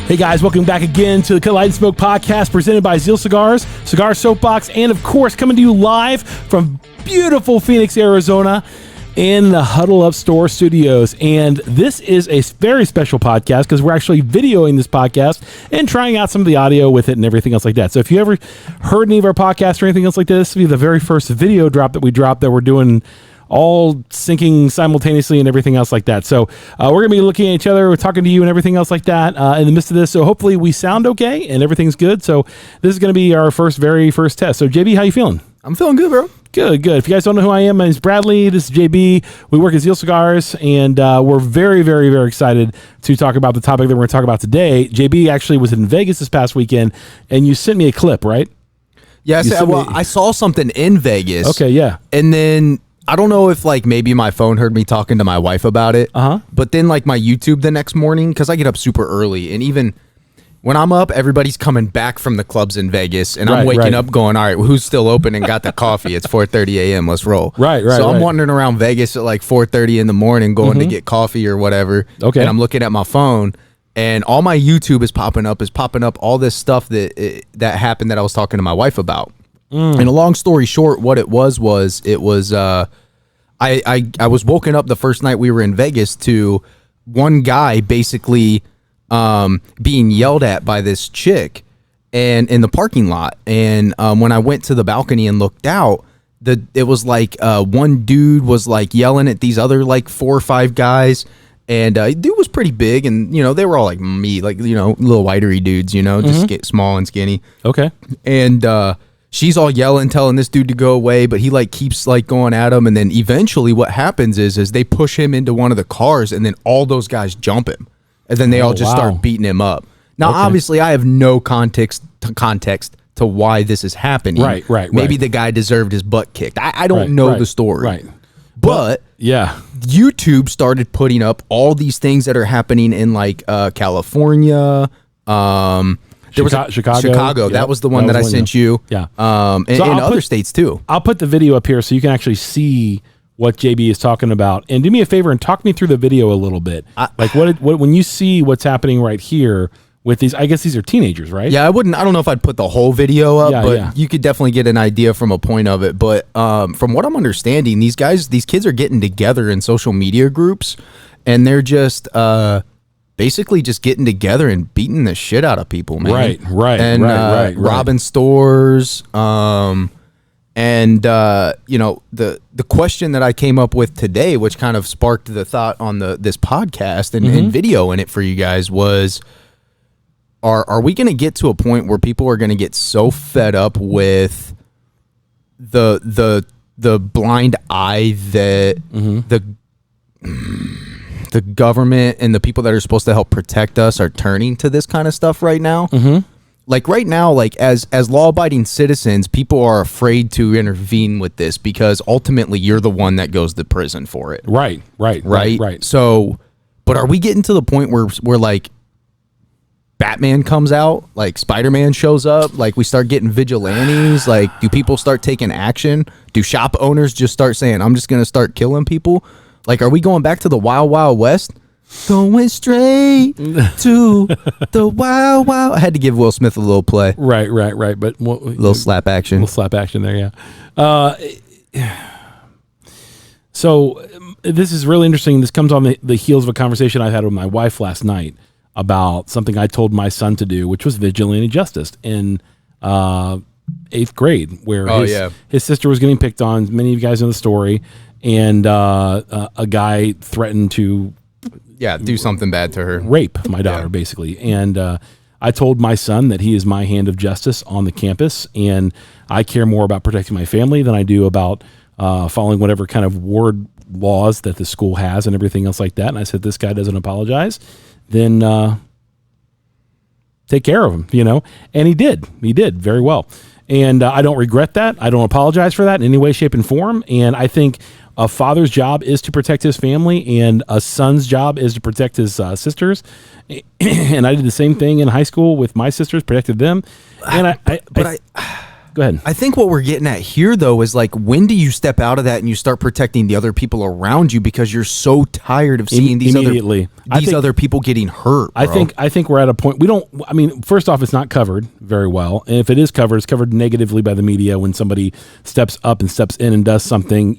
Hey guys, welcome back again to the Light and Smoke podcast presented by Zeal Cigars, Cigar Soapbox, and of course coming to you live from beautiful Phoenix, Arizona in the Huddle Up Store studios. And this is a very special podcast because we're actually videoing this podcast and trying out some of the audio with it and everything else like that. So if you ever heard any of our podcasts or anything else like this will be the very first video drop that we dropped that we're doing all syncing simultaneously and everything else like that. So we're going to be looking at each other, we're talking to you and everything else like that in the midst of this. So hopefully we sound okay and everything's good. So this is going to be our very first test. So JB, how you feeling? I'm feeling good, bro. Good. If you guys don't know who I am, my name's Bradley. This is JB. We work at Zeal Cigars, and we're very excited to talk about the topic that we're going to talk about today. JB actually was in Vegas this past weekend, and you sent me a clip, right? Yes. I saw something in Vegas. Okay, yeah. And then I don't know if maybe my phone heard me talking to my wife about it. But then my YouTube the next morning, because I get up super early, and even when I'm up, everybody's coming back from the clubs in Vegas, and I'm waking up going, all right, well, who's still open and got the coffee? It's 4:30 a.m. Let's roll. So I'm wandering around Vegas at 4:30 in the morning going to get coffee or whatever. Okay. And I'm looking at my phone, and all my YouTube is popping up all this stuff that happened that I was talking to my wife about. And a long story short, what it was I was woken up the first night we were in Vegas to one guy basically being yelled at by this chick and in the parking lot. And when I went to the balcony and looked out, it was one dude was yelling at these other 4 or 5 guys. And dude was pretty big, and they were all like me, little whitery dudes, just get small and skinny. Okay. And she's all yelling, telling this dude to go away, but he keeps going at him. And then eventually what happens is they push him into one of the cars, and then all those guys jump him. And then they all just start beating him up. Now, obviously, I have no context to why this is happening. Right. Maybe the guy deserved his butt kicked. I don't know the story. Right. But yeah, YouTube started putting up all these things that are happening in California, Chicago. Yep. That was the one that I sent you. Yeah. And other states too. I'll put the video up here so you can actually see what JB is talking about. And do me a favor and talk me through the video a little bit. What when you see what's happening right here with these, I guess these are teenagers, right? Yeah, I don't know if I'd put the whole video up, but you could definitely get an idea from a point of it. But from what I'm understanding, these kids are getting together in social media groups, and they're just basically just getting together and beating the shit out of people, man. Right. Robbing stores. The question that I came up with today, which kind of sparked the thought on this podcast and video in it for you guys, was are we going to get to a point where people are going to get so fed up with the blind eye that the government and the people that are supposed to help protect us are turning to this kind of stuff right now? Right now, as law-abiding citizens, people are afraid to intervene with this because ultimately you're the one that goes to prison for it. Right. So, but are we getting to the point where Batman comes out, Spider-Man shows up, we start getting vigilantes? Do people start taking action? Do shop owners just start saying, I'm just going to start killing people? Are we going back to the Wild Wild West? Going straight to the Wild Wild. I had to give Will Smith a little play. Right. But little slap action. Little slap action there, yeah. So this is really interesting. This comes on the heels of a conversation I had with my wife last night about something I told my son to do, which was Vigilante Justice in 8th grade, where his sister was getting picked on. Many of you guys know the story. And a guy threatened to do something bad to her, rape my daughter, basically. And I told my son that he is my hand of justice on the campus, and I care more about protecting my family than I do about following whatever kind of ward laws that the school has and everything else like that. And I said, this guy doesn't apologize, then take care of him, And he did very well. And I don't regret that. I don't apologize for that in any way, shape, and form. And I think a father's job is to protect his family, and a son's job is to protect his sisters. And I did the same thing in high school with my sisters, protected them. And Go ahead. I think what we're getting at here, though, is like, when do you step out of that and you start protecting the other people around you because you're so tired of seeing these other people getting hurt? Bro. I think we're at a point. I mean, first off, it's not covered very well, and if it is covered, it's covered negatively by the media when somebody steps up and steps in and does something,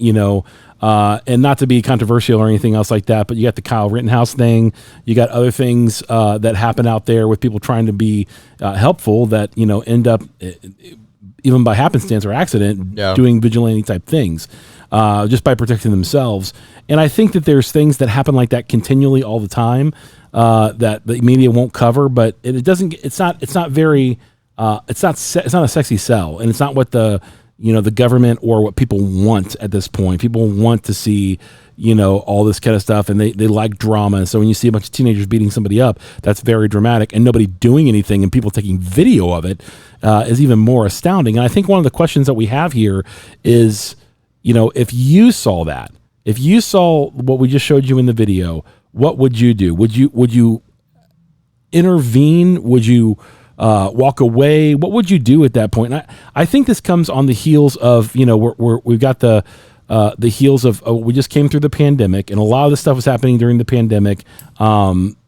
and not to be controversial or anything else like that, but you got the Kyle Rittenhouse thing, you got other things that happen out there with people trying to be helpful that end up, even by happenstance or accident, doing vigilante type things just by protecting themselves. And I think that there's things that happen like that continually all the time that the media won't cover, but it's not a sexy sell, and it's not what the government or what people want at this point. People want to see all this kind of stuff, and they like drama. So when you see a bunch of teenagers beating somebody up, that's very dramatic, and nobody doing anything and people taking video of it is even more astounding. And I think one of the questions that we have here is, if you saw that, if you saw what we just showed you in the video, what would you do? Would you intervene? Would you walk away? What would you do at that point? And I think this comes on the heels of, we've got the heels of, we just came through the pandemic, and a lot of this stuff was happening during the pandemic.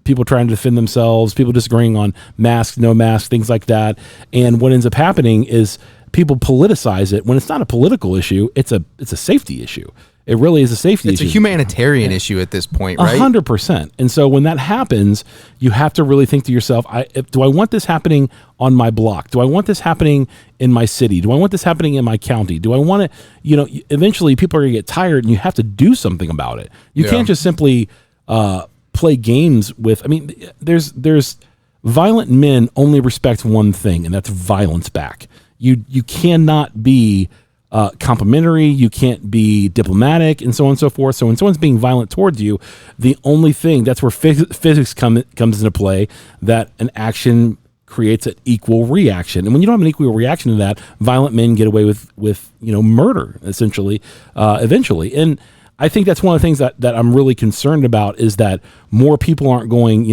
People trying to defend themselves, people disagreeing on masks, no masks, things like that. And what ends up happening is people politicize it when it's not a political issue. It's a safety issue. It really is a safety issue. It's a humanitarian issue at this point, right? 100%. And so when that happens, you have to really think to yourself, do I want this happening on my block? Do I want this happening in my city? Do I want this happening in my county? Do I want to, eventually people are going to get tired, and you have to do something about it. You can't just simply play games with, there's violent men only respect one thing, and that's violence back. You cannot be complimentary, you can't be diplomatic, and so on and so forth. So when someone's being violent towards you, the only thing, that's where physics comes into play, that an action creates an equal reaction. And when you don't have an equal reaction to that, violent men get away with murder, essentially, eventually. And I think that's one of the things that I'm really concerned about, is that more people aren't going,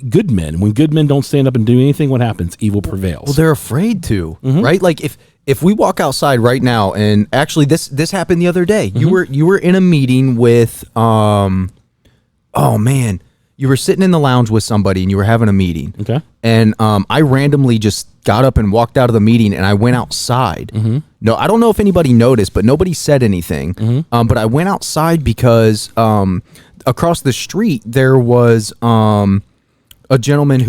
good men. When good men don't stand up and do anything, what happens? Evil prevails. Well, they're afraid to, right? Like if we walk outside right now, and actually this happened the other day. You were in a meeting with you were sitting in the lounge with somebody, and you were having a meeting. Okay. And I randomly just got up and walked out of the meeting, and I went outside. No, I don't know if anybody noticed, but nobody said anything. But I went outside because across the street there was a gentleman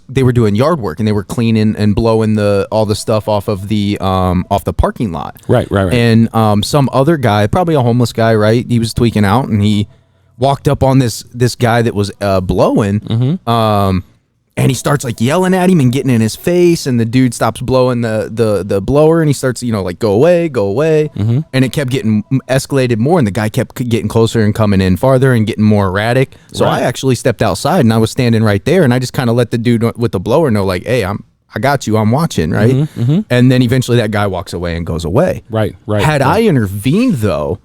they were doing yard work, and they were cleaning and blowing all the stuff off the parking lot. Right. And some other guy, probably a homeless guy, right? He was tweaking out, and he walked up on this guy that was blowing, and he starts like yelling at him and getting in his face, and the dude stops blowing the blower, and he starts like, go away, and it kept getting escalated more, and the guy kept getting closer and coming in farther and getting more erratic. So I actually stepped outside, and I was standing right there, and I just kind of let the dude with the blower know, like, hey, I got you, I'm watching, right? And then eventually that guy walks away and goes away. Right. Had I intervened though,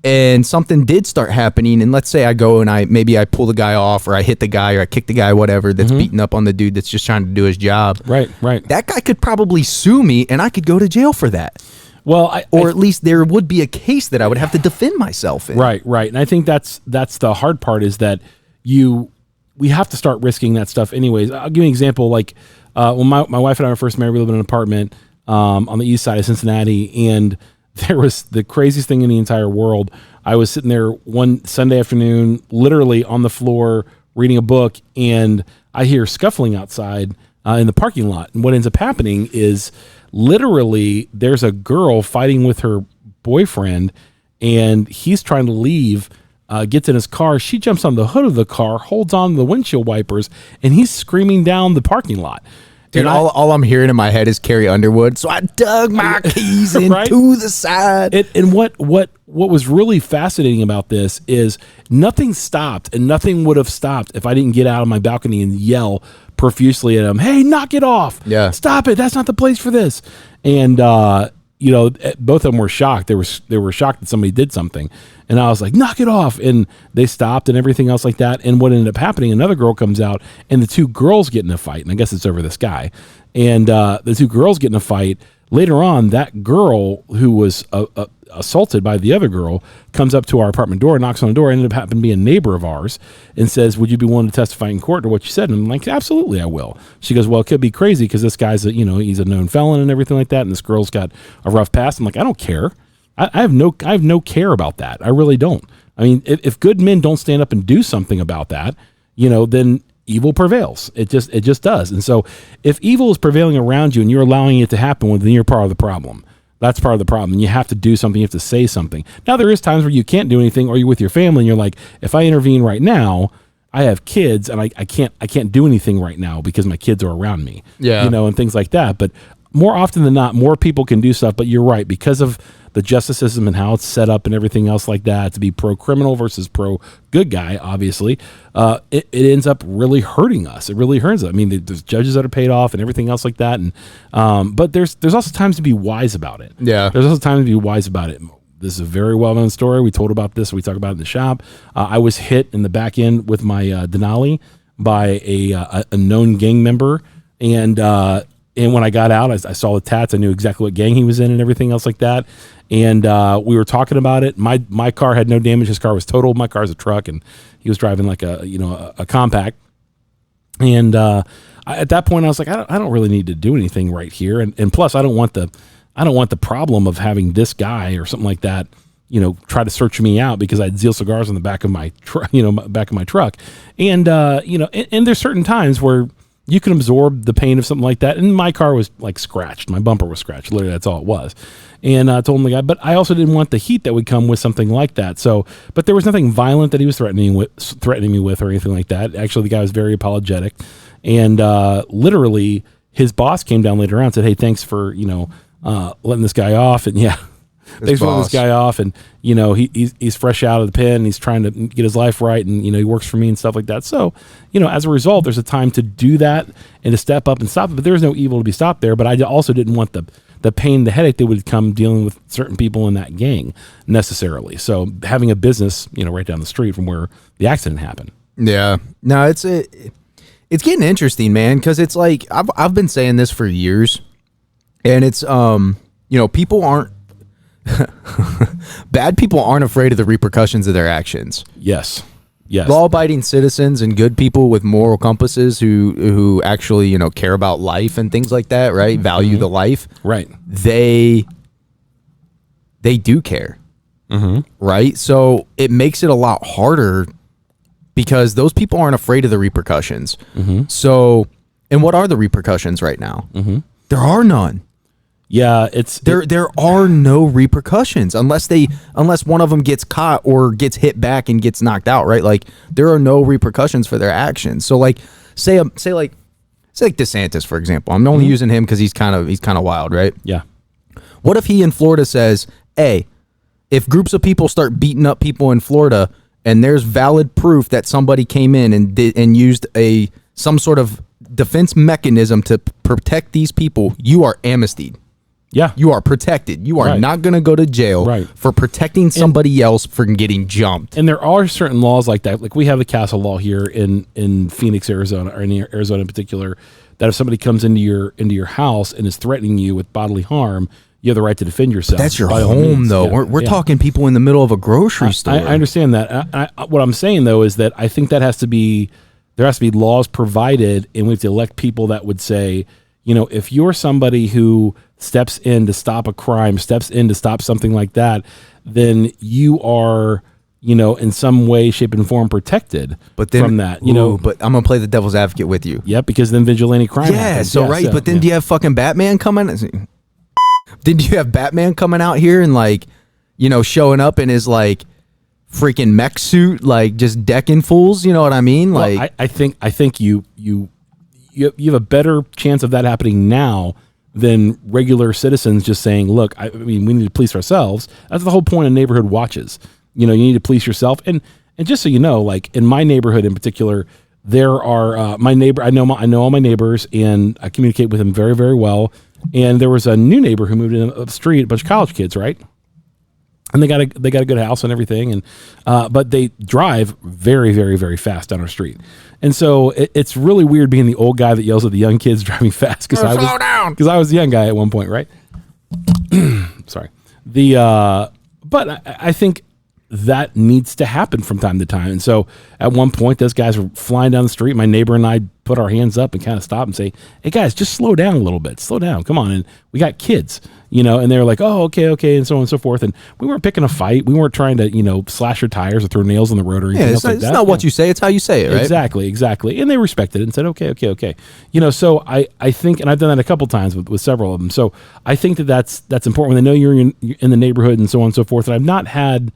and something did start happening, and let's say I go and I pull the guy off, or I hit the guy, or I kick the guy, whatever, that's beating up on the dude that's just trying to do his job. Right. That guy could probably sue me, and I could go to jail for that. Well, at least there would be a case that I would have to defend myself in. Right. And I think that's the hard part, is that we have to start risking that stuff anyways. I'll give you an example. Like when my wife and I were first married, we lived in an apartment on the east side of Cincinnati, and there was the craziest thing in the entire world. I was sitting there one Sunday afternoon, literally on the floor reading a book, and I hear scuffling outside in the parking lot. And what ends up happening is literally there's a girl fighting with her boyfriend, and he's trying to leave, gets in his car. She jumps on the hood of the car, holds on to the windshield wipers, and he's screaming down the parking lot. Dude, all I'm hearing in my head is Carrie Underwood. So I dug my keys into the side. And what was really fascinating about this is nothing stopped, and nothing would have stopped if I didn't get out on my balcony and yell profusely at him, "Hey, knock it off! Yeah, stop it! That's not the place for this." And both of them were shocked. They were shocked that somebody did something, and I was like, "Knock it off!" And they stopped and everything else like that. And what ended up happening, another girl comes out, and the two girls get in a fight, and I guess it's over this guy. And the two girls get in a fight. Later on, that girl who was assaulted by the other girl comes up to our apartment door, knocks on the door, ended up happening to be a neighbor of ours, and says, would you be willing to testify in court to what you said? And I'm like, absolutely, I will. She goes, well, it could be crazy because this guy's he's a known felon and everything like that, and this girl's got a rough past. I'm like, I don't care. I have no care about that. I really don't. I mean, if good men don't stand up and do something about that, then evil prevails. It just does. And so if evil is prevailing around you and you're allowing it to happen, well, then you're part of the problem. That's part of the problem. You have to do something. You have to say something. Now, there is times where you can't do anything, or you're with your family and you're like, if I intervene right now, I have kids and I can't do anything right now because my kids are around me. Yeah. And things like that. But more often than not, more people can do stuff. But you're right, because of the justice system and how it's set up and everything else like that, to be pro-criminal versus pro-good guy, obviously, it ends up really hurting us. It really hurts us. I mean, there's judges that are paid off and everything else like that. And but there's also times to be wise about it. Yeah. There's also times to be wise about it. This is a very well-known story. We told about this. We talk about it in the shop. I was hit in the back end with my Denali by a known gang member. And when I got out, I saw the tats. I knew exactly what gang he was in and everything else like that. And we were talking about it. My car had no damage. His car was totaled. My car's a truck, and he was driving like a compact. And at that point, I was like, I don't really need to do anything right here. And plus, I don't want the problem of having this guy or something like that, try to search me out because I had Zeal cigars on the back of my truck. And and there's certain times where you can absorb the pain of something like that. And my car was like scratched. My bumper was scratched. Literally, that's all it was. And I told him the guy, but I also didn't want the heat that would come with something like that. So, but there was nothing violent that he was threatening me with or anything like that. Actually, the guy was very apologetic. And literally, his boss came down later on and said, hey, thanks for, letting this guy off. And yeah, thanks for letting this guy off. And, he's fresh out of the pen. He's trying to get his life right. And, he works for me and stuff like that. So, as a result, there's a time to do that and to step up and stop it. But there's no evil to be stopped there. But I also didn't want the pain, the headache that would come dealing with certain people in that gang necessarily. So having a business, right down the street from where the accident happened. Yeah. No, it's getting interesting, man. Cause it's like, I've been saying this for years, and it's, people aren't, bad people aren't afraid of the repercussions of their actions. Yes. Law-abiding citizens and good people with moral compasses who actually, care about life and things like that, right? Value the life. Right. They do care. Right? So it makes it a lot harder because those people aren't afraid of the repercussions. So, and what are the repercussions right now? There are none. Yeah, there are no repercussions unless one of them gets caught or gets hit back and gets knocked out, right? Like there are no repercussions for their actions. So like say like DeSantis, for example. I'm only using him because he's kind of wild, right? Yeah. What if he in Florida says, hey, if groups of people start beating up people in Florida and there's valid proof that somebody came in and used some sort of defense mechanism to protect these people, you are amnestied. Yeah. You are protected. You are not going to go to jail for protecting somebody else from getting jumped. And there are certain laws like that. Like we have the castle law here in Phoenix, Arizona, or in Arizona in particular, that if somebody comes into your house and is threatening you with bodily harm, you have the right to defend yourself. But that's your home, though. Yeah. We're talking people in the middle of a grocery store. I understand that. What I'm saying, though, is that I think that there has to be laws provided, and we have to elect people that would say, if you're somebody who steps in to stop a crime, steps in to stop something like that, then you are, in some way, shape, and form protected from that. But I'm going to play the devil's advocate with you. Yeah, because then vigilante crime happens. So but then do you have fucking Batman coming? Did you have Batman coming out here and showing up in his freaking mech suit, just decking fools? You know what I mean? Well, I think you have a better chance of that happening now than regular citizens just saying, look, I mean, we need to police ourselves. That's the whole point of neighborhood watches. You need to police yourself. And just so you know, in my neighborhood in particular, there are my neighbor. I know all my neighbors, and I communicate with them very, very well. And there was a new neighbor who moved in up the street, a bunch of college kids, right? And they got a good house and everything, and but they drive very, very, very fast down our street. And so it's really weird being the old guy that yells at the young kids driving fast because I was the young guy at one point, right? sorry. But I think that needs to happen from time to time. And so at one point, those guys were flying down the street. My neighbor and I put our hands up and kind of stop and say, hey guys, just slow down a little bit. Slow down. Come on. And we got kids, and they were like, oh, okay. And so on and so forth. And we weren't picking a fight. We weren't trying to, slash your tires or throw nails in the road or anything else like that. It's not what you say. It's how you say it, right? Exactly. And they respected it and said, okay. So I think, and I've done that a couple times with several of them. So I think that's important when they know you're in the neighborhood and so on and so forth. And I've not had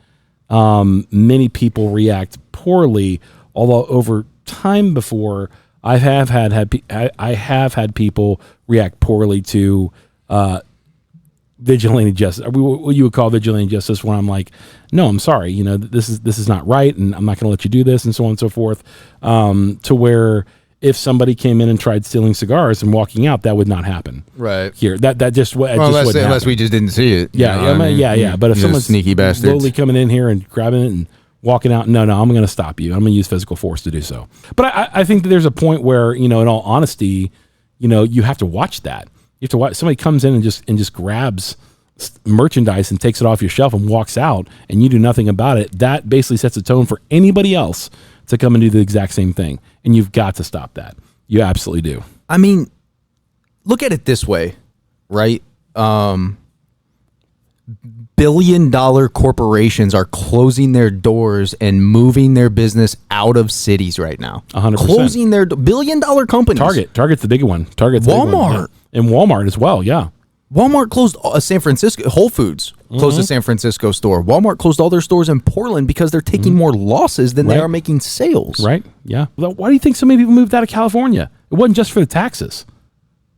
many people react poorly, although over time before I have had people react poorly to vigilante justice. What you would call vigilante justice, when I'm like, no, I'm sorry, this is not right, and I'm not going to let you do this, and so on and so forth. To where if somebody came in and tried stealing cigars and walking out, that would not happen. Right here, that just unless we just didn't see it. Yeah. But if someone's sneaky bastards slowly coming in here and grabbing it and walking out, no, I'm going to stop you. I'm going to use physical force to do so. But I think that there's a point where, in all honesty, you have to watch that. You have to watch somebody comes in and just grabs merchandise and takes it off your shelf and walks out, and you do nothing about it. That basically sets a tone for anybody else to come and do the exact same thing. And you've got to stop that. You absolutely do. I mean, look at it this way, right? Billion-dollar corporations are closing their doors and moving their business out of cities right now. 100%. Closing their billion-dollar companies. Target's the big one. Walmart. And Walmart as well, yeah. Walmart closed San Francisco. Whole Foods closed a San Francisco store. Walmart closed all their stores in Portland because they're taking more losses than they are making sales. Right, yeah. Why do you think so many people moved out of California? It wasn't just for the taxes,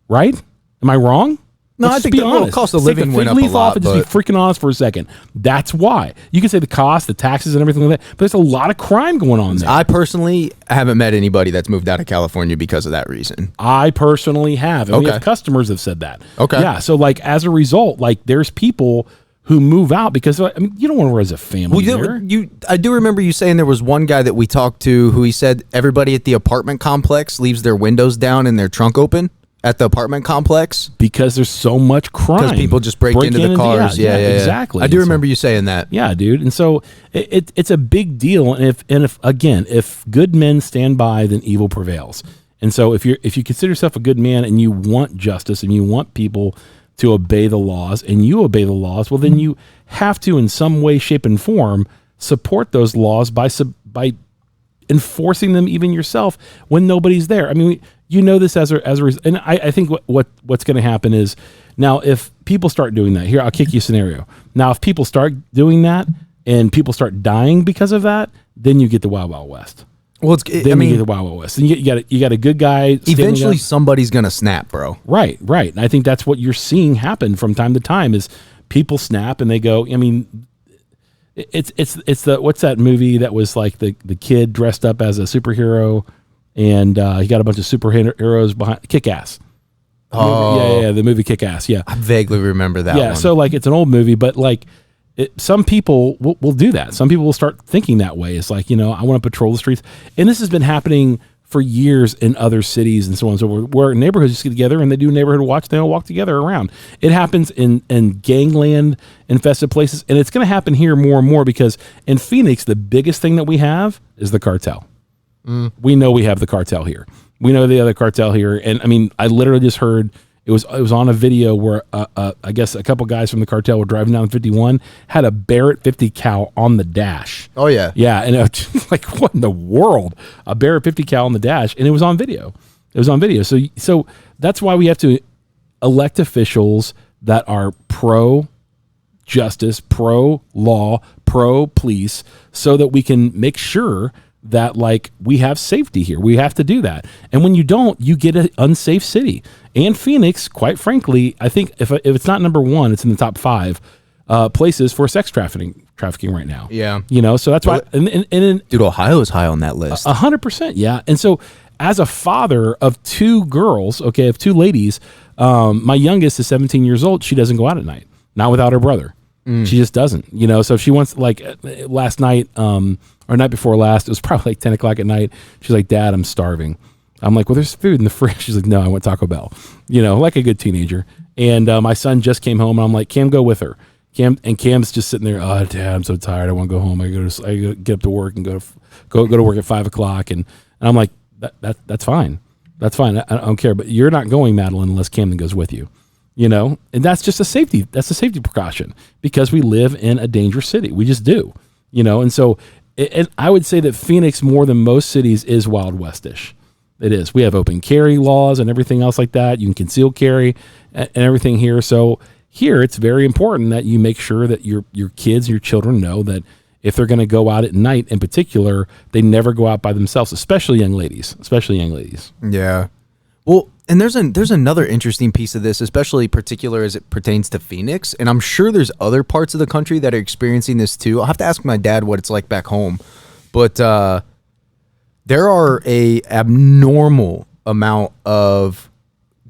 right? Am I wrong? No, I think the cost of living went up a lot. And just be freaking honest for a second. That's why. You can say the cost, the taxes, and everything like that, but there's a lot of crime going on there. I personally haven't met anybody that's moved out of California because of that reason. I personally have. And we have customers that have said that. Okay. Yeah, so as a result, there's people who move out because, you don't want to raise a family there. I do remember you saying there was one guy that we talked to who he said everybody at the apartment complex leaves their windows down and their trunk open. At the apartment complex? Because there's so much crime. Because people just break into the cars. Yeah, exactly. I do remember you saying that. Yeah, dude. And so it's a big deal. And if good men stand by, then evil prevails. And so if you consider yourself a good man and you want justice and you want people to obey the laws and you obey the laws, well, then you have to, in some way, shape, and form, support those laws by enforcing them even yourself when nobody's there. I mean, this as a result. And I think what's going to happen is, now if people start doing that, here, I'll kick you a scenario. Now, if people start doing that and people start dying because of that, then you get the Wild Wild West. Well, you get the Wild Wild West. And you got a good guy. Eventually somebody's going to snap, bro. Right. And I think that's what you're seeing happen from time to time is people snap and they go, I mean, it's the, what's that movie that was like the kid dressed up as a superhero and he got a bunch of superheroes behind Kick-Ass. Oh, the movie Kick-Ass. Yeah, I vaguely remember that. Yeah, one. So it's an old movie, but some people will do that. Some people will start thinking that way. It's I want to patrol the streets, and this has been happening for years in other cities and so on and so forth, where neighborhoods just get together and they do neighborhood watch. They all walk together around. It happens in gangland infested places, and it's going to happen here more and more because in Phoenix, the biggest thing that we have is the cartel. We know we have the cartel here. We know the other cartel here, and I mean, I literally just heard it was on a video where I guess a couple guys from the cartel were driving down 51, had a Barrett 50 cal on the dash. Oh yeah, yeah, and what in the world? A Barrett 50 cal on the dash, and it was on video. So that's why we have to elect officials that are pro justice, pro law, pro police, so that we can make sure that we have safety here. We have to do that. And when you don't, you get an unsafe city. And Phoenix, quite frankly, I think if it's not number one, it's in the top 5 places for sex trafficking right now. Yeah. So that's why. And dude, Ohio is high on that list. 100%. Yeah. And so as a father of 2 girls, of 2 ladies, my youngest is 17 years old. She doesn't go out at night, not without her brother. She just doesn't, so if she wants, last night, or night before last, it was probably 10 o'clock at night. She's like, Dad, I'm starving. I'm like, well, there's food in the fridge. She's like, no, I want Taco Bell, like a good teenager. And my son just came home, and I'm like, Cam, go with her. Cam's just sitting there. Oh, Dad, I'm so tired. I want to go home. I gotta get up to work and go to work at 5 o'clock. And I'm like, that's fine. That's fine. I don't care. But you're not going, Madeline, unless Camden goes with you. And that's just a safety precaution, because we live in a dangerous city. We just do. And so and I would say that Phoenix, more than most cities, is Wild Westish. It is. We have open carry laws and everything else like that. You can conceal carry and everything here. So here, it's very important that you make sure that your kids, your children know that if they're going to go out at night in particular, they never go out by themselves, especially young ladies. Yeah. Well, and there's another interesting piece of this, especially particular as it pertains to Phoenix. And I'm sure there's other parts of the country that are experiencing this too. I'll have to ask my dad what it's like back home. But there are a abnormal amount of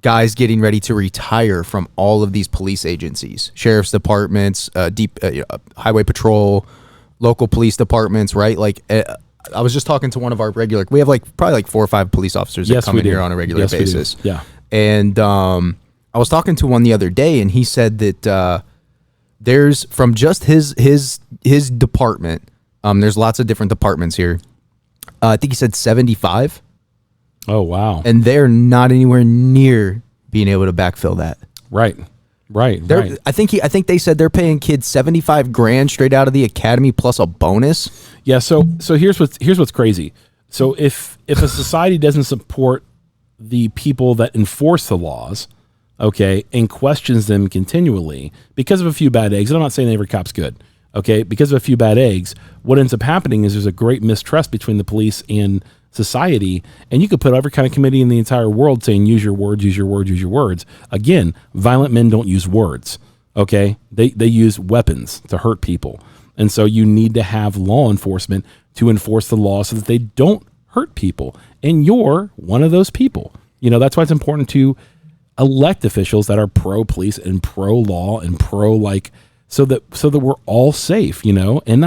guys getting ready to retire from all of these police agencies, sheriff's departments, highway patrol, local police departments, right? Like I was just talking to one of our regular, we have probably 4 or 5 police officers that come in here on a regular basis. Yeah. And I was talking to one the other day, and he said that there's, from just his department, there's lots of different departments here. I think he said 75. Oh, wow. And they're not anywhere near being able to backfill that. Right. I think they said they're paying kids $75,000 straight out of the academy plus a bonus. Yeah. So here's what's crazy. So if a society doesn't support the people that enforce the laws, okay, and questions them continually because of a few bad eggs, and I'm not saying every cop's good, okay, because of a few bad eggs, what ends up happening is there's a great mistrust between the police and society, and you could put every kind of committee in the entire world saying use your words. Again, violent men don't use words, okay? They use weapons to hurt people. And so you need to have law enforcement to enforce the law so that they don't hurt people. And you're one of those people. That's why it's important to elect officials that are pro-police and pro-law and so that we're all safe, and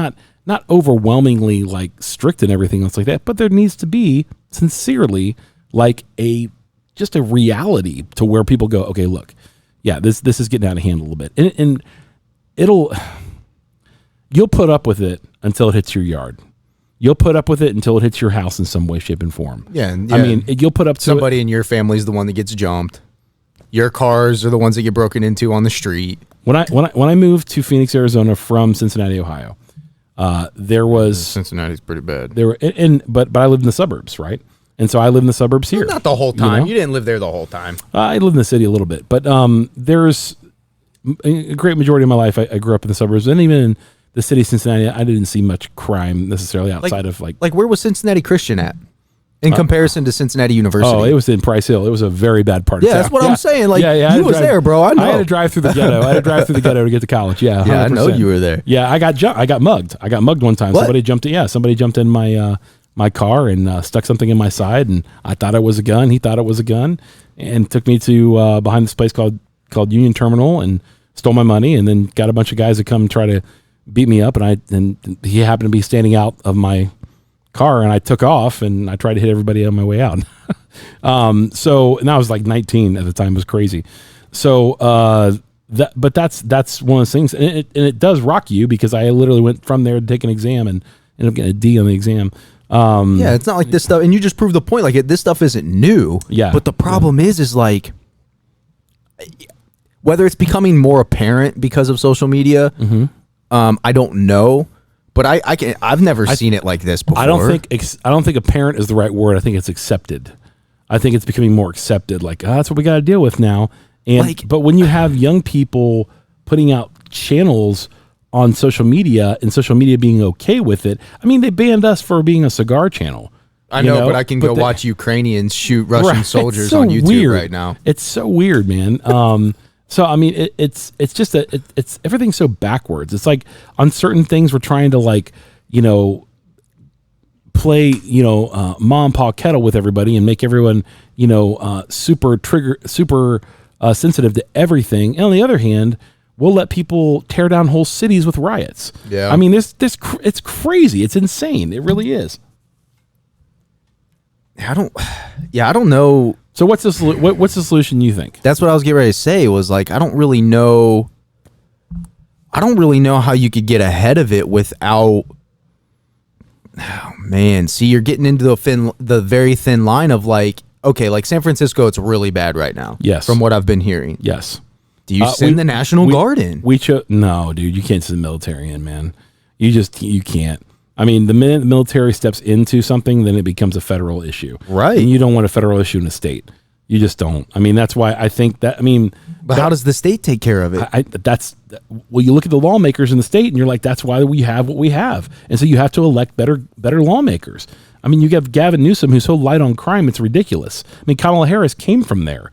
not overwhelmingly strict and everything else like that, but there needs to be sincerely just a reality to where people go, okay, look, yeah, this is getting out of hand a little bit, and you'll put up with it until it hits your yard. You'll put up with it until it hits your house in some way, shape, and form. Yeah. I mean, you'll put up to somebody in your family is the one that gets jumped. Your cars are the ones that get broken into on the street. When I moved to Phoenix, Arizona from Cincinnati, Ohio, there was Cincinnati's pretty bad. There were, but I lived in the suburbs, right? And so I live in the suburbs here. Not the whole time. You didn't live there the whole time. I lived in the city a little bit, but there's a great majority of my life. I grew up in the suburbs, and even in the city of Cincinnati, I didn't see much crime necessarily outside of where was Cincinnati Christian at in comparison to Cincinnati University? Oh, it was in Price Hill. It was a very bad part of town. Yeah, that's what I'm saying. You was there, bro. I know. I had to drive through the ghetto. To get to college. Yeah, 100%. Yeah, I know you were there. Yeah, I got mugged. I got mugged one time. What? Somebody jumped in my car and stuck something in my side, and I thought it was a gun. He thought it was a gun, and took me to behind this place called Union Terminal and stole my money, and then got a bunch of guys to come try to beat me up, and he happened to be standing out of my car, and I took off, and I tried to hit everybody on my way out. And I was 19 at the time. It was crazy. So but that's one of those things, and it does rock you, because I literally went from there to take an exam and ended up getting a D on the exam. Yeah, it's not like this stuff, and you just proved the point. This stuff isn't new. Yeah, but the problem is whether it's becoming more apparent because of social media. Mm-hmm. I don't know, but I've never seen it like this before. I don't think apparent is the right word. I think it's accepted. I think it's becoming more accepted. That's what we got to deal with now. And but when you have young people putting out channels on social media, and social media being okay with it, I mean, they banned us for being a cigar channel. I know, but I can go watch Ukrainians shoot Russian soldiers on YouTube right now. It's so weird, man. So I mean, it's just it's everything's so backwards. It's like on certain things we're trying to play mom pa kettle with everybody and make everyone super sensitive to everything. And on the other hand, we'll let people tear down whole cities with riots. Yeah, I mean, it's crazy. It's insane. It really is. I don't know. So what's the what's the solution you think? That's what I was getting ready to say. Was like I don't really know how you could get ahead of it without. Oh man, see, you're getting into the very thin line of like, okay, like San Francisco, it's really bad right now. Yes, from what I've been hearing. Yes. Do you send the National Guard in? No, dude, you can't send the military in, man. You can't. I mean, the minute the military steps into something, then it becomes a federal issue. Right. And you don't want a federal issue in a state. You just don't. I mean, that's why I think that, but how does the state take care of it? You look at the lawmakers in the state and you're like, that's why we have what we have. And so you have to elect better lawmakers. I mean, you have Gavin Newsom, who's so light on crime, it's ridiculous. I mean, Kamala Harris came from there,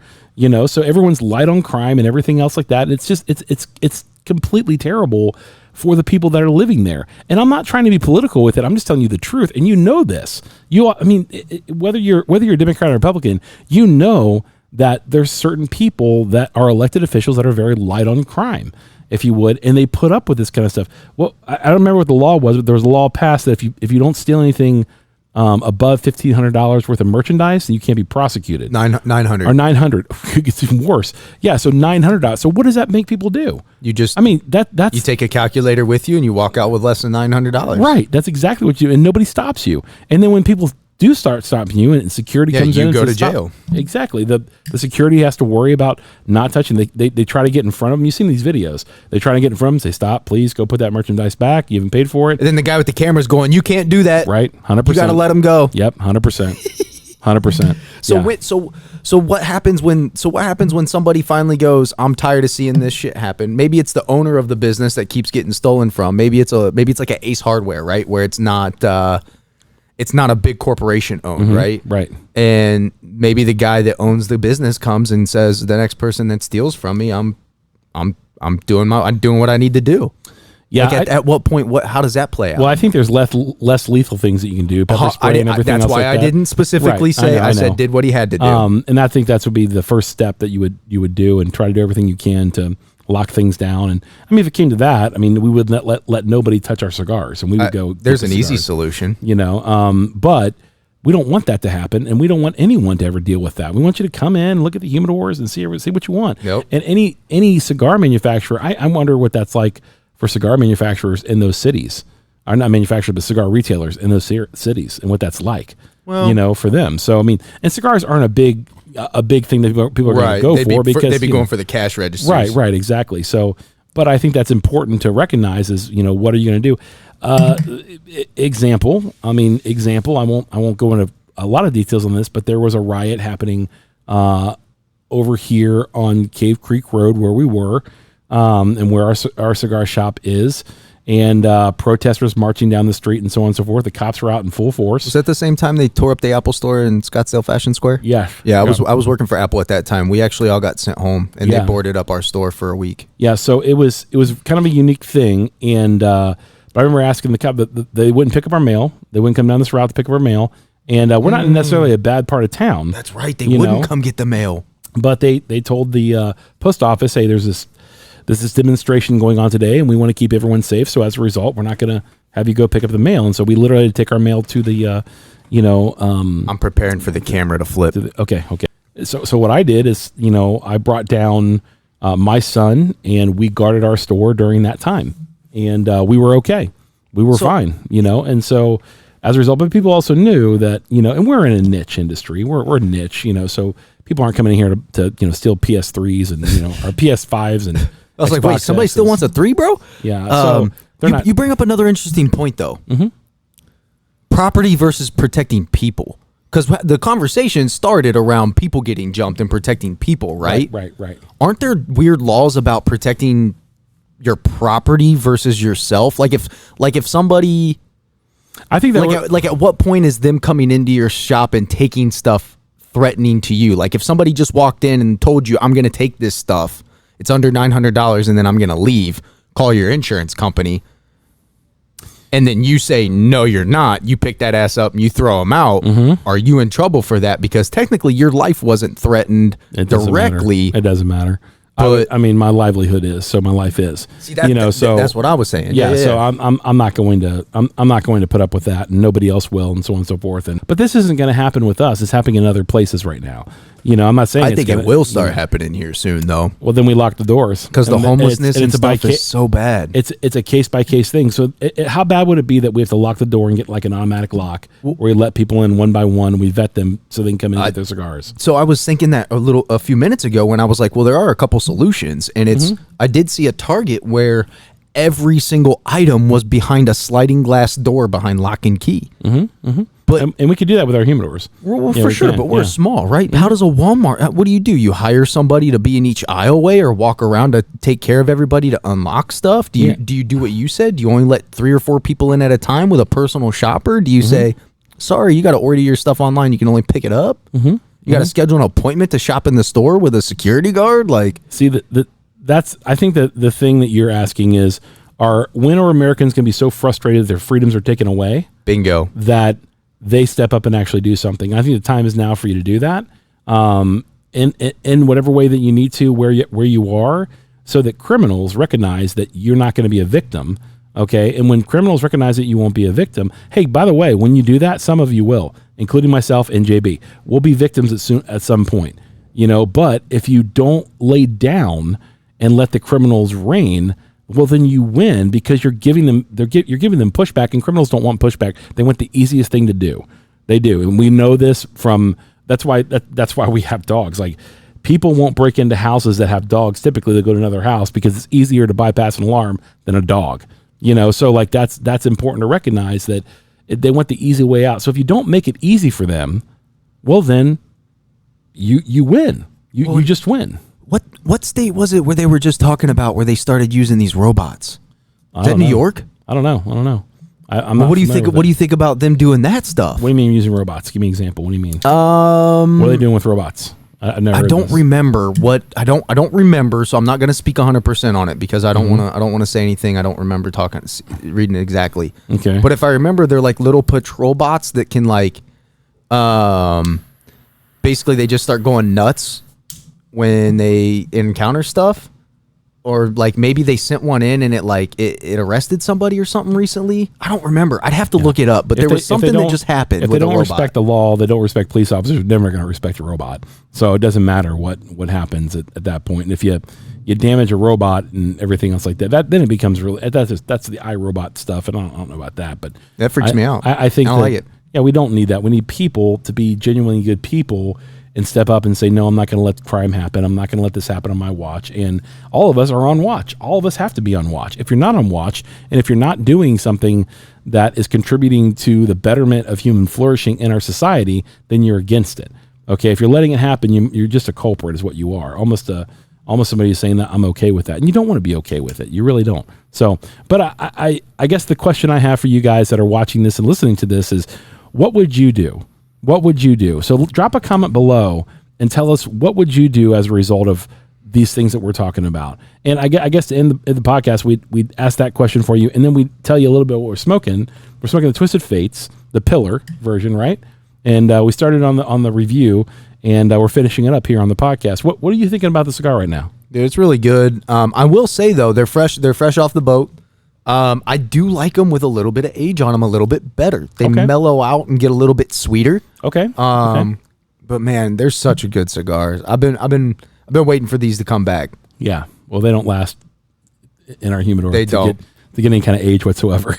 so everyone's light on crime and everything else like that. It's just, it's completely terrible for the people that are living there. And I'm not trying to be political with it. I'm just telling you the truth. And this. Whether you're a Democrat or Republican, that there's certain people that are elected officials that are very light on crime, if you would, and they put up with this kind of stuff. Well, I don't remember what the law was, but there was a law passed that if you don't steal anything above $1,500 worth of merchandise, then you can't be prosecuted. 900 or 900. It's even worse. Yeah, so $900. So what does that make people do? You just, that's you take a calculator with you and you walk out with less than $900. Right. That's exactly what you do, and nobody stops you. And then when people do start stopping you and security comes in, you go to jail. Exactly. The security has to worry about not touching. They try to get in front of them. You've seen these videos. They try to get in front of them, say, stop, please go put that merchandise back. You haven't paid for it. And then the guy with the camera's going, you can't do that. Right. 100%. You got to let him go. Yep. 100%. 100%. So what happens when somebody finally goes, I'm tired of seeing this shit happen? Maybe it's the owner of the business that keeps getting stolen from. Maybe it's like an Ace Hardware, right? Where it's not a big corporation owned, right? Right. And maybe the guy that owns the business comes and says, the next person that steals from me, I'm doing what I need to do. Yeah. Like at what point? How does that play out? Well, I think there's less lethal things that you can do. Pepper spray and everything. That's why I didn't specifically say. I said did what he had to do. And I think that would be the first step that you would do, and try to do everything you can to lock things down. And if it came to that, we would let nobody touch our cigars, and we would go. There's an easy solution, but we don't want that to happen, and we don't want anyone to ever deal with that. We want you to come in, look at the humidors, and see what you want. Yep. And any cigar manufacturer, I wonder what that's like for cigar manufacturers in those cities. Or not manufacturers, but cigar retailers in those cities, and what that's like. Well, for them. So and cigars aren't a big thing that people are going to go for, because they'd be going for the cash registers. Right, exactly. So, but I think that's important to recognize is, what are you going to do? Example. I won't go into a lot of details on this, but there was a riot happening over here on Cave Creek Road where we were, and where our cigar shop is. And protesters marching down the street and so on and so forth. The cops were out in full force. Was that the same time they tore up the Apple store in Scottsdale Fashion Square? Yeah. Yeah, I was working for Apple at that time. We actually all got sent home, and they boarded up our store for a week. Yeah, so it was kind of a unique thing. And but I remember asking the cop that they wouldn't pick up our mail. They wouldn't come down this route to pick up our mail. And we're not necessarily a bad part of town. That's right. They wouldn't come get the mail. But they told the post office, hey, there's this demonstration going on today, and we want to keep everyone safe. So as a result, we're not going to have you go pick up the mail. And so we literally had to take our mail to the, I'm preparing for the camera to flip. Okay. So what I did is, I brought down my son, and we guarded our store during that time, and we were okay. We were fine, And so as a result, but people also knew that, and we're in a niche industry. We're niche, so people aren't coming in here to steal PS3s and our PS5s and. I was like, wait, somebody still wants a 3, bro? Yeah. So you bring up another interesting point, though. Mm-hmm. Property versus protecting people. Because the conversation started around people getting jumped and protecting people, right? Right. Aren't there weird laws about protecting your property versus yourself? Like if somebody... I think that... Like at what point is them coming into your shop and taking stuff threatening to you? Like if somebody just walked in and told you, I'm going to take this stuff... It's under $900 and then I'm going to leave. Call your insurance company. And then you say, no, you're not. You pick that ass up and you throw them out. Mm-hmm. Are you in trouble for that? Because technically your life wasn't threatened directly. It doesn't matter. But my livelihood is, so my life is. See, that's what I was saying. Yeah. So I'm not going to put up with that, and nobody else will, and so on and so forth. But this isn't going to happen with us. It's happening in other places right now. I'm not saying I think it will start happening here soon, though. Well, then we lock the doors because the homelessness and stuff is so bad. It's a case by case thing. So how bad would it be that we have to lock the door and get like an automatic lock where we let people in one by one and we vet them so they can come in and get their cigars? So I was thinking that a few minutes ago when I was like, well, there are a couple solutions, and I did see a Target where every single item was behind a sliding glass door behind lock and key. But and we could do that with our humidors. Well, for sure, but we're small, right? How does a Walmart, what do? You hire somebody to be in each aisleway or walk around to take care of everybody to unlock stuff? Do you do what you said? Do you only let 3 or 4 people in at a time with a personal shopper? Do you say, sorry, you got to order your stuff online, you can only pick it up? You got to schedule an appointment to shop in the store with a security guard? Like, see, that's I think that the thing that you're asking is, when are Americans going to be so frustrated their freedoms are taken away? Bingo. That they step up and actually do something. I think the time is now for you to do that, in whatever way that you need to, where you are, so that criminals recognize that you're not going to be a victim. Okay, and when criminals recognize that you won't be a victim, hey, by the way, when you do that, some of you will, including myself and JB, will be victims at some point. But if you don't lay down and let the criminals reign, well, then you win because you're giving them pushback, and criminals don't want pushback. They want the easiest thing to do. They do, and we know this from. That's why we have dogs. Like, people won't break into houses that have dogs. Typically, they go to another house because it's easier to bypass an alarm than a dog. So like that's important to recognize that they want the easy way out. So if you don't make it easy for them, well, then you win. You just win. What state was it where they were just talking about where they started using these robots? Is that New York? I don't know. What do you think? What do you think about them doing that stuff? What do you mean using robots? Give me an example. What do you mean? What are they doing with robots? I don't remember what I don't remember, so I'm not going to speak 100% on it because I don't want to say anything I don't remember reading it exactly. Okay. But if I remember, they're like little patrol bots that can basically they just start going nuts when they encounter stuff, or like maybe they sent one in and it arrested somebody or something recently. I don't remember. I'd have to look it up, but there was something that just happened. If they don't respect the law, they don't respect police officers. They're never going to respect a robot. So it doesn't matter what happens at that point. And if you damage a robot and everything else like that, then it becomes really that's the iRobot stuff. And I don't know about that, but that freaks me out. I think I don't like it. Yeah, we don't need that. We need people to be genuinely good people and step up and say, no, I'm not going to let crime happen. I'm not going to let this happen on my watch. And all of us are on watch. All of us have to be on watch. If you're not on watch, and if you're not doing something that is contributing to the betterment of human flourishing in our society, then you're against it. Okay, if you're letting it happen, you're just a culprit is what you are. Almost somebody who's saying that I'm okay with that. And you don't want to be okay with it. You really don't. So, but I guess the question I have for you guys that are watching this and listening to this is, what would you do? What would you do? So drop a comment below and tell us what would you do as a result of these things that we're talking about. And I guess to end the podcast, we'd ask that question for you, and then we'd tell you a little bit what we're smoking. We're smoking the Twisted Fates, the Pillar version, right? And we started on the review, and we're finishing it up here on the podcast. What are you thinking about the cigar right now? Dude, it's really good. I will say though, they're fresh off the boat. I do like them with a little bit of age on them, a little bit better. They mellow out and get a little bit sweeter. Okay. But man, they're such a good cigars. I've been waiting for these to come back. Yeah. Well, they don't last in our humidor. They don't to get any kind of age whatsoever.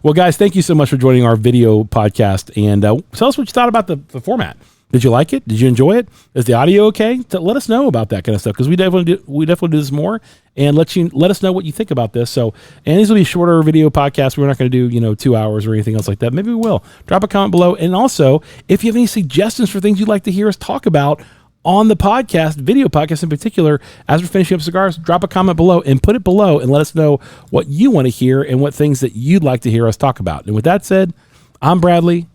Well, guys, thank you so much for joining our video podcast, and tell us what you thought about the format. Did you like it? Did you enjoy it? Is the audio okay? Let us know about that kind of stuff, because we definitely do this more, and let us know what you think about this. So, and these will be shorter video podcasts. We're not going to do 2 hours or anything else like that. Maybe we will. Drop a comment below, and also if you have any suggestions for things you'd like to hear us talk about on the podcast, video podcast in particular, as we're finishing up cigars, drop a comment below and put it below and let us know what you want to hear and what things that you'd like to hear us talk about. And with that said, I'm Bradley.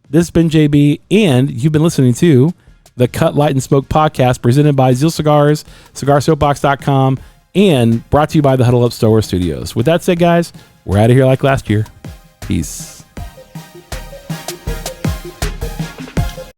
This has been JB, and you've been listening to the Cut, Light, and Smoke podcast presented by Zeal Cigars, cigarsoapbox.com, and brought to you by the Huddle Up Store Studios. With that said, guys, we're out of here like last year. Peace.